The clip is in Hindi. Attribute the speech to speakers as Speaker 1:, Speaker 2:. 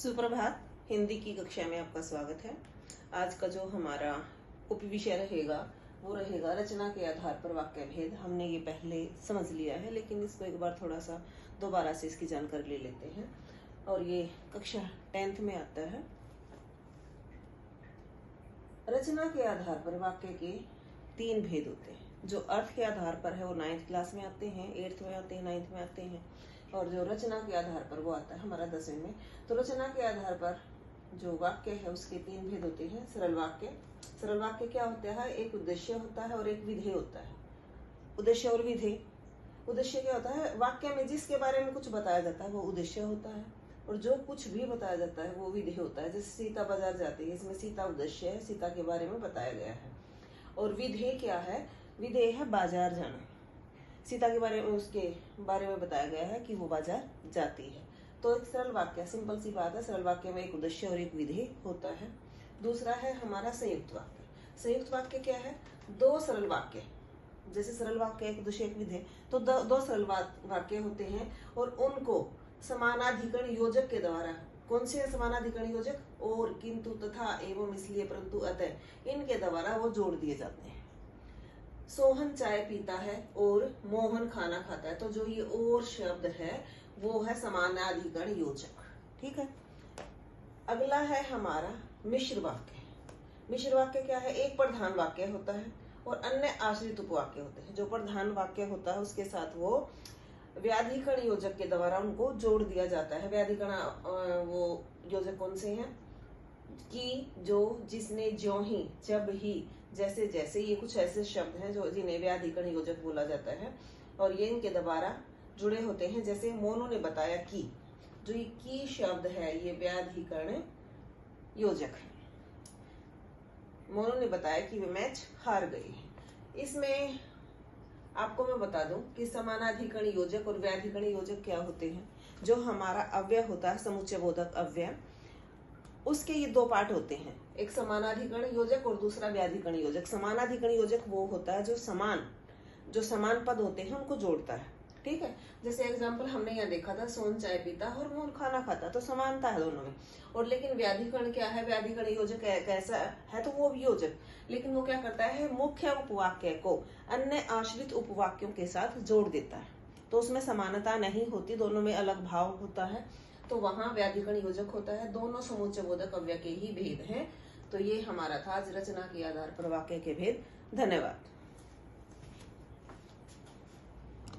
Speaker 1: सुप्रभात। हिंदी की कक्षा में आपका स्वागत है। आज का जो हमारा उपविषय रहेगा वो रहेगा रचना के आधार पर वाक्य भेद। हमने ये पहले समझ लिया है, लेकिन इसको एक बार थोड़ा सा दोबारा से इसकी जानकारी ले लेते हैं। और ये कक्षा 10th में आता है। रचना के आधार पर वाक्य के 3 भेद होते हैं। जो अर्थ के आधार पर है वो 9th क्लास में आते हैं, 8th में आते हैं, 9th में आते हैं। और जो रचना के आधार पर वो आता है हमारा 10वीं में। तो रचना के आधार पर जो वाक्य है उसके 3 भेद होते हैं। सरल वाक्य। सरल वाक्य क्या होता है? एक उद्देश्य होता है और एक विधेय होता है। उद्देश्य और विधेय। उद्देश्य क्या होता है? वाक्य में जिसके बारे में कुछ बताया जाता है वो उद्देश्य होता है, और जो कुछ भी बताया जाता है वो विधेय होता है। जैसे सीता बाजार जाती है, इसमें सीता उद्देश्य है, सीता के बारे में बताया गया है। और विधेय क्या है? विधेय है बाजार जाना। सीता के बारे में, उसके बारे में बताया गया है कि वो बाजार जाती है। तो एक सरल वाक्य, सिंपल सी बात है, सरल वाक्य में एक उद्देश्य और एक विधेय होता है। दूसरा है हमारा संयुक्त वाक्य। संयुक्त वाक्य क्या है? 2 सरल वाक्य, जैसे सरल वाक्य एक उद्देश्य एक विधेय, तो 2 सरल वाक्य होते हैं और उनको समानाधिकरण योजक के द्वारा, कौन से समानाधिकरण योजक? और, किंतु, तथा, एवं, इसलिए, परंतु, अतः, इनके द्वारा वो जोड़ दिए जाते हैं। सोहन चाय पीता है और मोहन खाना खाता है। तो जो ये और शब्द है वो है समानाधिकरण योजक। ठीक है। अगला है हमारा मिश्र वाक्य। मिश्र वाक्य क्या है? एक प्रधान वाक्य होता है और अन्य आश्रित उपवाक्य होते हैं। जो प्रधान वाक्य होता है उसके साथ वो व्याधिकरण योजक के द्वारा उनको जोड़ दिया जाता है। व्याधिकरण वो योजक कौन से हैं? कि, जो, जिसने, ज्यों ही, जब ही, जैसे जैसे, ये कुछ ऐसे शब्द हैं जो जिन्हें व्याधिकरण योजक बोला जाता है और ये इनके द्वारा जुड़े होते हैं। जैसे मोनू ने बताया कि, जो ये की शब्द है ये व्याधिकरण योजक है। मोनू ने बताया कि वे मैच हार गए हैं। इसमें आपको मैं बता दूं कि समानाधिकरण योजक और व्याधिकरण योजक क्या होते हैं। जो हमारा अव्यय होता है, समुच्चय बोधक अव्यय, उसके ये 2 पार्ट होते हैं। एक समानाधिकरण योजक और दूसरा व्याधिकरण योजक। समानाधिकरण योजक वो होता है जो समान पद होते हैं उनको जोड़ता है। ठीक है। जैसे एग्जाम्पल हमने यहाँ देखा था, सोहन चाय पीता और मोहन खाना खाता, तो समानता है दोनों में। और लेकिन व्याधिकरण क्या है? व्याधिकरण योजक कैसा है? तो वो योजक, लेकिन वो क्या करता है? मुख्य उपवाक्य को अन्य आश्रित उपवाक्यों के साथ जोड़ देता है। तो उसमें समानता नहीं होती, दोनों में अलग भाव होता है, तो वहां व्याधिकरण योजक होता है। दोनों समुच्चय बोधक अव्यय के ही भेद हैं। तो ये हमारा था आज रचना के आधार पर वाक्य के भेद। धन्यवाद।